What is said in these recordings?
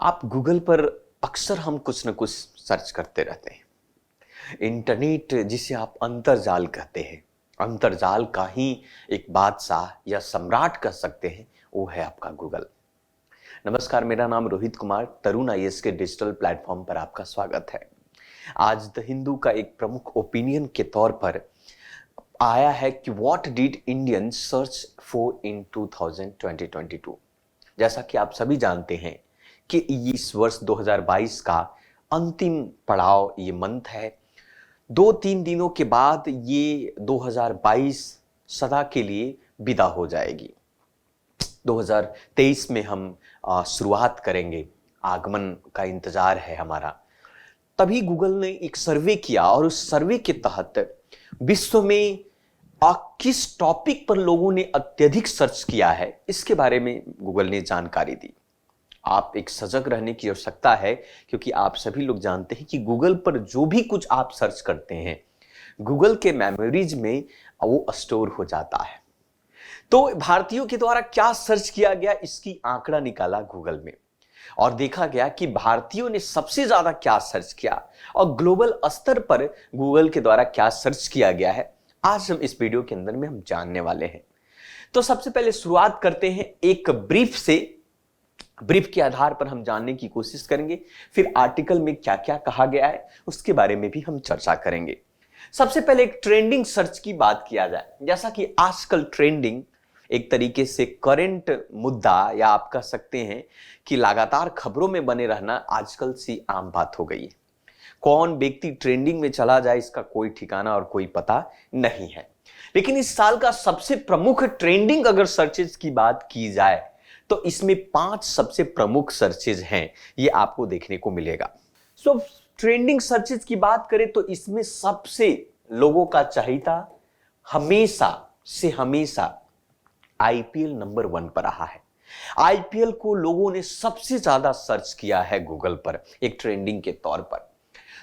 आप गूगल पर अक्सर हम कुछ न कुछ सर्च करते रहते हैं। इंटरनेट जिसे आप अंतर्जाल कहते हैं, अंतर्जाल का ही एक बादशाह या सम्राट कह सकते हैं, वो है आपका गूगल। नमस्कार, मेरा नाम रोहित कुमार, तरुण आईएएस के डिजिटल प्लेटफॉर्म पर आपका स्वागत है। आज द हिंदू का एक प्रमुख ओपिनियन के तौर पर आया है कि what did Indian search for in 2022। जैसा कि आप सभी जानते हैं कि इस वर्ष 2022 का अंतिम पड़ाव ये मंथ है। 2-3 दिनों के बाद ये 2022 सदा के लिए विदा हो जाएगी। 2023 में हम शुरुआत करेंगे, आगमन का इंतजार है हमारा। तभी गूगल ने एक सर्वे किया और उस सर्वे के तहत विश्व में किस टॉपिक पर लोगों ने अत्यधिक सर्च किया है, इसके बारे में गूगल ने जानकारी दी। आप एक सजग रहने की आवश्यकता है, क्योंकि आप सभी लोग जानते हैं कि गूगल पर जो भी कुछ आप सर्च करते हैं, गूगल के मेमोरीज में वो स्टोर हो जाता है। तो भारतीयों के द्वारा क्या सर्च किया गया, इसकी आंकड़ा निकाला गूगल में और देखा गया कि भारतीयों ने सबसे ज्यादा क्या सर्च किया और ग्लोबल स्तर पर गूगल के द्वारा क्या सर्च किया गया है, आज हम इस वीडियो के अंदर में हम जानने वाले हैं। तो सबसे पहले शुरुआत करते हैं एक ब्रीफ से। ब्रीफ के आधार पर हम जानने की कोशिश करेंगे, फिर आर्टिकल में क्या क्या कहा गया है उसके बारे में भी हम चर्चा करेंगे। सबसे पहले एक ट्रेंडिंग सर्च की बात किया जाए। जैसा कि आजकल ट्रेंडिंग एक तरीके से करंट मुद्दा या आप कह सकते हैं कि लगातार खबरों में बने रहना आजकल सी आम बात हो गई है। कौन व्यक्ति ट्रेंडिंग में चला जाए इसका कोई ठिकाना और कोई पता नहीं है। लेकिन इस साल का सबसे प्रमुख ट्रेंडिंग अगर सर्चेज की बात की जाए तो इसमें 5 सबसे प्रमुख सर्चेज हैं, ये आपको देखने को मिलेगा। ट्रेंडिंग सर्चेज की बात करें तो इसमें सबसे लोगों का चाहिता हमेशा से हमेशा आईपीएल नंबर 1 पर रहा है। आईपीएल को लोगों ने सबसे ज्यादा सर्च किया है गूगल पर एक ट्रेंडिंग के तौर पर।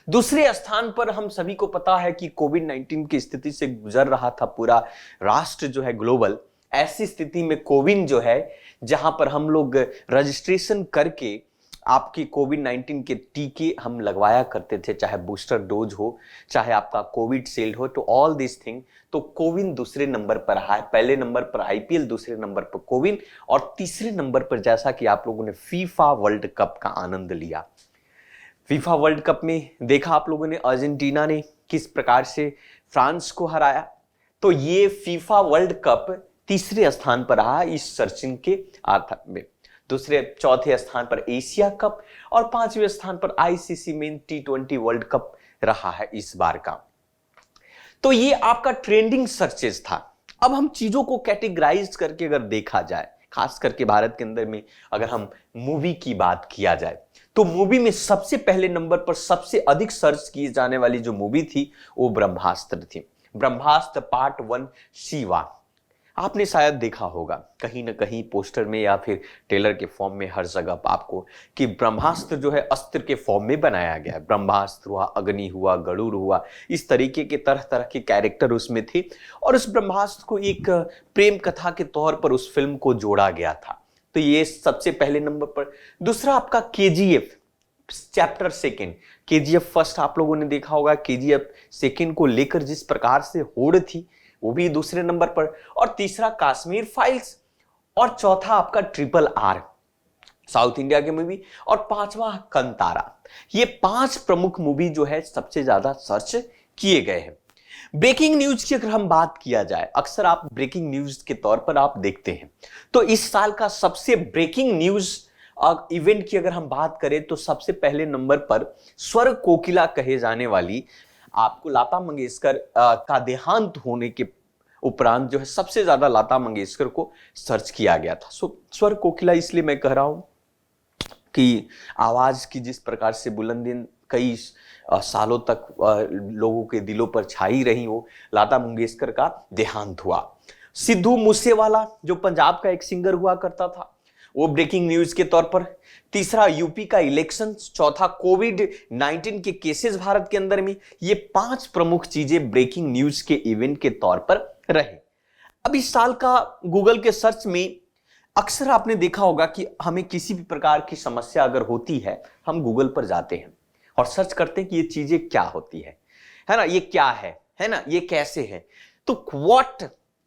दूसरे स्थान पर हम सभी को पता है कि कोविड-19 की स्थिति से गुजर रहा था पूरा राष्ट्र जो है ग्लोबल। ऐसी स्थिति में कोविन जो है, जहां पर हम लोग रजिस्ट्रेशन करके आपकी कोविड-19 के टीके हम लगवाया करते थे, चाहे बूस्टर डोज हो, चाहे आपका कोविड शील्ड हो, तो ऑल दिस थिंग। तो कोविन दूसरे नंबर पर रहा है। पहले नंबर पर आईपीएल, दूसरे नंबर पर कोविन और तीसरे नंबर पर जैसा कि आप लोगों ने फीफा वर्ल्ड कप का आनंद लिया। फीफा वर्ल्ड कप में देखा आप लोगों ने अर्जेंटीना ने किस प्रकार से फ्रांस को हराया। तो ये फीफा वर्ल्ड कप तीसरे स्थान पर रहा इस सर्चिंग के आधार में। चौथे स्थान पर एशिया कप और 5वें स्थान पर ICC main T20 world cup रहा है इस बार का। तो ये आपका ट्रेंडिंग सर्चेज था। अब हम चीजों को कैटेगराइज करके अगर देखा जाए, खास करके भारत के अंदर में अगर हम मूवी की बात किया जाए, तो मूवी में सबसे पहले नंबर पर सबसे अधिक सर्च की जाने वाली जो मूवी थी वो ब्रह्मास्त्र थी। ब्रह्मास्त्र पार्ट 1 शिवा। आपने शायद देखा होगा कहीं ना कहीं पोस्टर में या फिर ट्रेलर के फॉर्म में हर जगह आपको कि ब्रह्मास्त्र जो है अस्त्र के फॉर्म में बनाया गया है। ब्रह्मास्त्र हुआ, अग्नि हुआ, गरुड़ हुआ, इस तरीके के तरह तरह के कैरेक्टर उसमें थे और उस ब्रह्मास्त्र को एक प्रेम कथा के तौर पर उस फिल्म को जोड़ा गया था। तो ये सबसे पहले नंबर पर। दूसरा आपका केजीएफ चैप्टर 2। केजीएफ फर्स्ट आप लोगों ने देखा होगा, केजीएफ 2 को लेकर जिस प्रकार से होड़ थी वो भी दूसरे नंबर पर। और तीसरा कश्मीर फाइल्स और चौथा आपका RRR साउथ इंडिया की मूवी और 5वां कंतारा। ये 5 प्रमुख मूवी जो है सबसे ज्यादा सर्च किए गए हैं। ब्रेकिंग न्यूज की अगर हम बात किया जाए, अक्सर आप ब्रेकिंग न्यूज के तौर पर आप देखते हैं, तो इस साल का सबसे ब्रेकिंग न्यूज इवेंट की अगर हम बात करें तो सबसे पहले नंबर पर स्वर कोकिला कहे जाने वाली आपको लता मंगेशकर का देहांत होने के उपरांत जो है सबसे ज्यादा लता मंगेशकर को सर्च किया गया था। स्वर कोकिला इसलिए मैं कह रहा हूं कि आवाज की जिस प्रकार से बुलंदी कई सालों तक लोगों के दिलों पर छाई रही हो, लता मंगेशकर का देहांत हुआ। सिद्धू मूसेवाला जो पंजाब का एक सिंगर हुआ करता था, वो ब्रेकिंग न्यूज के तौर पर। तीसरा यूपी का इलेक्शन, चौथा कोविड-19 के केसेस भारत के अंदर में। ये 5 प्रमुख चीजें ब्रेकिंग न्यूज के इवेंट के तौर पर रहे। अब इस साल का गूगल के सर्च में अक्सर आपने देखा होगा कि हमें किसी भी प्रकार की समस्या अगर होती है, हम गूगल पर जाते हैं और सर्च करते हैं कि ये चीजें क्या होती है ना, ये क्या है ना, ये कैसे है। तो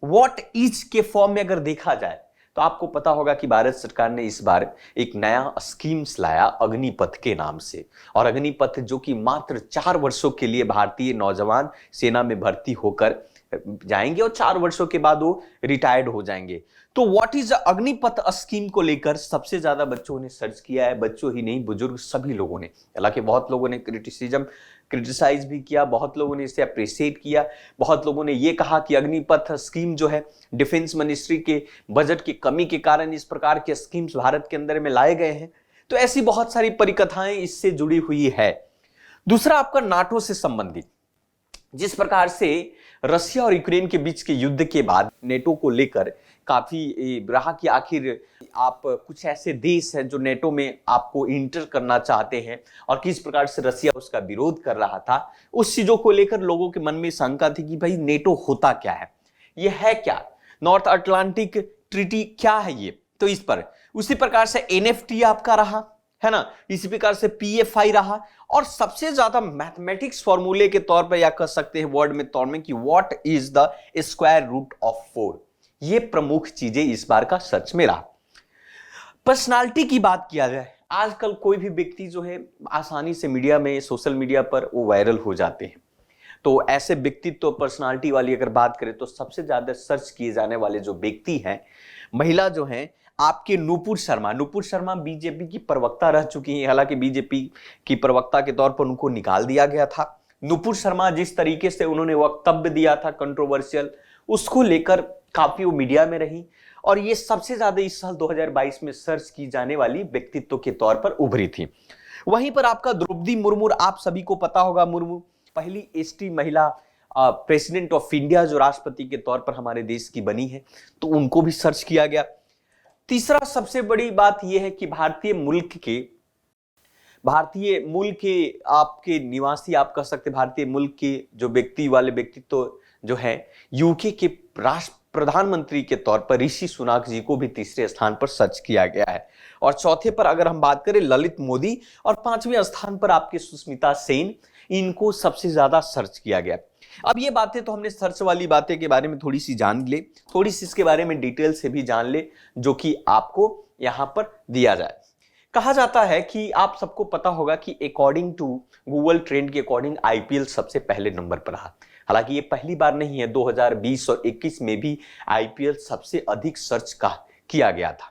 व्हाट इज के फॉर्म में अगर देखा जाए तो आपको पता होगा कि भारत सरकार ने इस बार एक नया स्कीम्स लाया अग्निपथ के नाम से। और अग्निपथ जो कि मात्र 4 वर्षों के लिए भारतीय नौजवान सेना में भर्ती होकर जाएंगे और 4 वर्षों के बाद वो रिटायर्ड हो जाएंगे। तो व्हाट इज अग्निपथ स्कीम को लेकर सबसे ज्यादा बच्चों ने सर्च किया है, बच्चों ही नहीं बुजुर्ग सभी लोगों ने। हालांकि बहुत लोगों ने क्रिटिसाइज भी किया, बहुत लोगों ने इसे अप्रिशिएट किया, बहुत लोगों ने यह कहा कि अग्निपथ स्कीम जो है डिफेंस मिनिस्ट्री के बजट की कमी के कारण इस प्रकार के स्कीम्स भारत के अंदर में लाए गए हैं। तो ऐसी बहुत सारी परिकथाएं इससे जुड़ी हुई है। दूसरा आपका नाटो से संबंधित, जिस प्रकार से रशिया और यूक्रेन के बीच के युद्ध के बाद नेटो को लेकर काफी रहा कि आखिर आप कुछ ऐसे देश हैं जो नेटो में आपको इंटर करना चाहते हैं और किस प्रकार से रशिया उसका विरोध कर रहा था। उस चीजों को लेकर लोगों के मन में शंका थी कि भाई नेटो होता क्या है, ये है क्या, नॉर्थ अटलांटिक ट्रीटी क्या है ये। तो इस पर उसी प्रकार से एनएफटी आपका रहा है ना, इसी प्रकार से पीएफआई रहा, और सबसे ज्यादा मैथमेटिक्स फॉर्मूले के तौर पर या कह सकते हैं वर्ड में तौर में कि what is the square root of 4। ये प्रमुख चीजें इस बार का सर्च में रहा। पर्सनालिटी की बात किया जाए, आजकल कोई भी व्यक्ति जो है आसानी से मीडिया में, सोशल मीडिया पर वो वायरल हो जाते हैं। तो ऐसे व्यक्तित्व पर्सनालिटी वाली अगर बात करें तो सबसे ज्यादा सर्च किए जाने वाले जो व्यक्ति हैं, महिला जो हैं, आपके नुपुर शर्मा बीजेपी की प्रवक्ता रह चुकी हैं। हालांकि बीजेपी की प्रवक्ता के तौर पर उनको निकाल दिया गया था। नुपुर शर्मा जिस तरीके से उन्होंने वक्तव्य दिया था कंट्रोवर्शियल, उसको लेकर काफी वो मीडिया में रही और ये सबसे ज्यादा इस साल 2022 में सर्च की जाने वाली व्यक्तित्व के तौर पर उभरी थी। वहीं पर आपका द्रौपदी मुर्मू, आप सभी को पता होगा, मुर्मू पहली एसटी महिला प्रेसिडेंट ऑफ इंडिया जो राष्ट्रपति के तौर पर हमारे देश की बनी है, तो उनको भी सर्च किया गया। तीसरा सबसे बड़ी बात यह है कि भारतीय मूल के आपके निवासी, आप कह सकते भारतीय मूल के जो व्यक्तित्व जो है, यूके के राष्ट्र प्रधानमंत्री के तौर पर ऋषि सुनाक जी को भी तीसरे स्थान पर सर्च किया गया है। और चौथे पर अगर हम बात करें ललित मोदी, और 5वें स्थान पर आपके सुष्मिता सेन, इनको सबसे ज्यादा सर्च किया गया। अब ये बातें तो हमने सर्च वाली बातें के बारे में थोड़ी सी जान ले, थोड़ी सी इसके बारे में डिटेल से भी जान ले, जो कि आपको यहां पर दिया जाए। कहा जाता है कि आप सबको पता होगा कि अकॉर्डिंग टू गूगल ट्रेंड के अकॉर्डिंग आईपीएल सबसे पहले नंबर पर रहा। हालांकि ये पहली बार नहीं है, 2020 और 21 में भी आईपीएल सबसे अधिक सर्च किया गया था।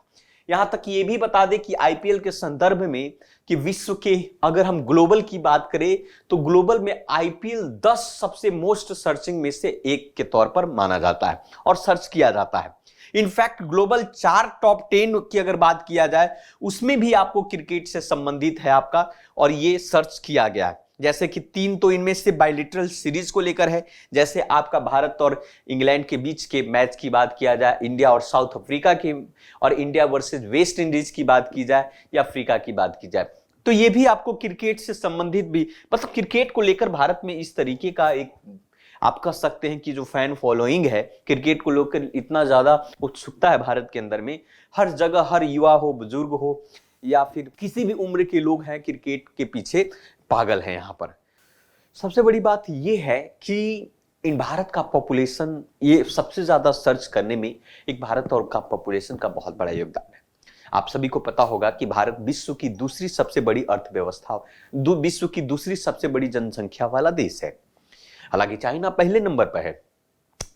यहां तक ये भी बता दें कि आईपीएल के संदर्भ में कि विश्व के अगर हम ग्लोबल की बात करें तो ग्लोबल में आईपीएल 10 सबसे मोस्ट सर्चिंग में से एक के तौर पर माना जाता है और सर्च किया जाता है। इनफैक्ट ग्लोबल 4 टॉप 10 की अगर बात किया जाए उसमें भी आपको क्रिकेट से संबंधित है आपका, और ये सर्च किया गया है। जैसे कि 3 तो इनमें से बायलिटरल सीरीज को लेकर है, जैसे आपका भारत और इंग्लैंड के बीच के मैच की बात किया जाए, इंडिया और साउथ अफ्रीका की, और इंडिया वर्सेस वेस्ट इंडीज की बात की जाए, या अफ्रीका की बात की जाए, तो ये भी आपको क्रिकेट से संबंधित भी, मतलब क्रिकेट को लेकर भारत में इस तरीके का एक, आप कह सकते हैं कि जो फैन फॉलोइंग है, क्रिकेट को लेकर इतना ज्यादा उत्सुकता है भारत के अंदर में, हर जगह हर युवा हो, बुजुर्ग हो, या फिर किसी भी उम्र के लोग हैं, क्रिकेट के पीछे पागल हैं। यहां पर सबसे बड़ी बात यह है कि इन भारत का पॉपुलेशन, ये सबसे ज्यादा सर्च करने में एक भारत और का पॉपुलेशन का बहुत बड़ा योगदान है। आप सभी को पता होगा कि भारत विश्व की दूसरी सबसे बड़ी अर्थव्यवस्था, विश्व की दूसरी सबसे बड़ी जनसंख्या वाला देश है। हालांकि चाइना पहले नंबर पर है,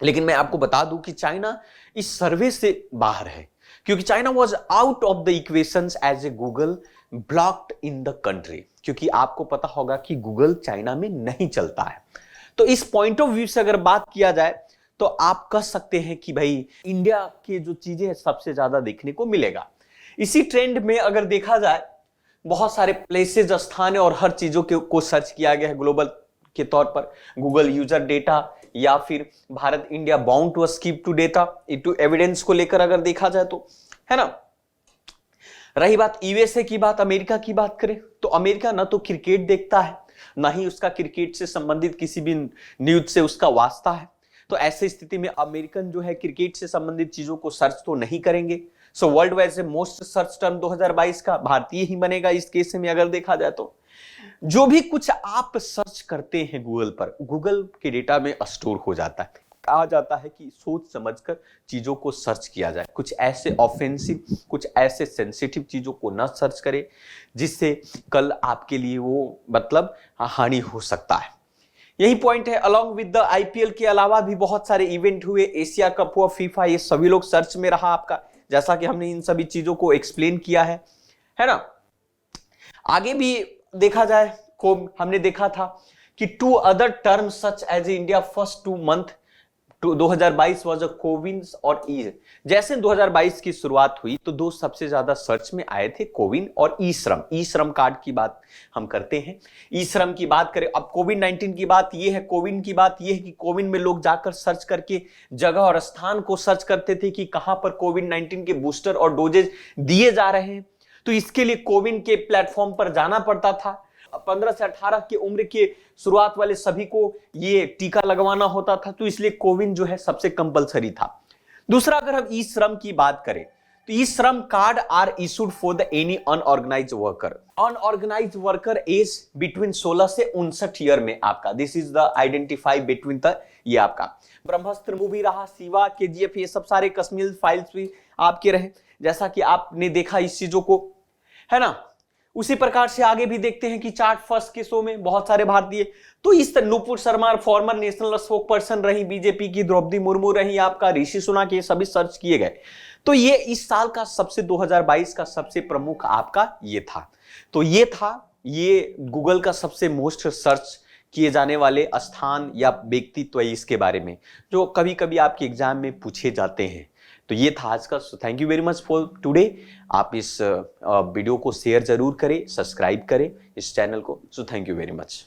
लेकिन मैं आपको बता दूं कि चाइना इस सर्वे से बाहर है, क्योंकि China was out of the equations as a Google blocked in the country, क्योंकि आपको पता होगा कि गूगल चाइना में नहीं चलता है। तो इस पॉइंट ऑफ व्यू से अगर बात किया जाए तो आप कह सकते हैं कि भाई इंडिया के जो चीजें हैं सबसे ज्यादा देखने को मिलेगा। इसी ट्रेंड में अगर देखा जाए, बहुत सारे प्लेसेस, स्थान है, और हर चीजों को सर्च किया गया है ग्लोबल के तौर पर। गूगल यूजर डेटा या फिर Bharat India bound to skip to data to evidence को लेकर अगर देखा जाए तो, है ना। रही बात यूएसए की बात, अमेरिका की बात करें तो अमेरिका ना तो क्रिकेट देखता है, ना ही उसका क्रिकेट से संबंधित किसी भी न्यूज से उसका वास्ता है। तो ऐसी स्थिति में अमेरिकन जो है क्रिकेट से संबंधित चीजों को सर्च तो नहीं करेंगे। सो वर्ल्ड वाइड से मोस्ट सर्च टर्म 2022 का भारतीय ही बनेगा इस केस में अगर देखा जाए तो। जो भी कुछ आप सर्च करते हैं गूगल पर, गूगल के डेटा में स्टोर हो जाता है। कहा जाता है कि सोच समझकर चीजों को सर्च किया जाए, कुछ ऐसे ऑफेंसिव, कुछ ऐसे सेंसिटिव चीजों को ना सर्च करें जिससे कल आपके लिए वो मतलब हानि हो सकता है। यही पॉइंट है। अलॉन्ग विद द आईपीएल के अलावा भी बहुत सारे इवेंट हुए, एशिया कप हुआ, फीफा, ये सभी लोग सर्च में रहा आपका, जैसा कि हमने इन सभी चीजों को एक्सप्लेन किया है ना। आगे भी देखा जाए को हमने देखा था कि 2 other terms such as India first 2 month 2022 was a CoWIN और ई। जैसे 2022 की शुरुआत हुई तो 2 सबसे ज्यादा सर्च में आए थे, कोविन और ई श्रम। ई श्रम कार्ड की बात हम करते हैं, ई श्रम की बात करें। अब कोविड-19 की बात ये है, कोविन की बात ये है कि कोविन में लोग जाकर सर्च करके जगह और स्थान को सर्च करते थे कि कहां पर कोविड-19 के बूस्टर और डोजेज दिए जा रहे हैं। तो इसके लिए कोविन के प्लेटफॉर्म पर जाना पड़ता था। 15 से 18 की उम्र के शुरुआत वाले सभी को ये टीका लगवाना होता था, तो इसलिए कोविन जो है सबसे कंपलसरी था। दूसरा, अगर हम ई श्रम की बात करें तो e Shram card are issued for the any unorganised worker. Unorganised worker age between 16 से 59 ईयर में आपका, this is the identify between the, ये आपका ब्रह्मास्त्र मूवी रहा, शिवा, केजीएफ, ये सब सारे कश्मीर फाइल्स भी आपके रहे, जैसा कि आपने देखा इस चीजों को, है ना। उसी प्रकार से आगे भी देखते हैं कि चार्ट फर्स्ट के शो में बहुत सारे भारतीय, तो इस तरह Nupur Sharma farmer national spoke person रही बीजेपी की, द्रौपदी मुर्मू रही आपका, ऋषि सुनक, ये सभी सर्च किए गए। तो ये इस साल का सबसे 2022 का सबसे प्रमुख आपका ये था। तो ये था ये गूगल का सबसे मोस्ट सर्च किए जाने वाले स्थान या व्यक्तित्व इसके बारे में, जो कभी कभी आपके एग्जाम में पूछे जाते हैं। तो ये था आज का। So thank you very much for today. आप इस वीडियो को शेयर जरूर करें, सब्सक्राइब करें इस चैनल को। So thank you very much.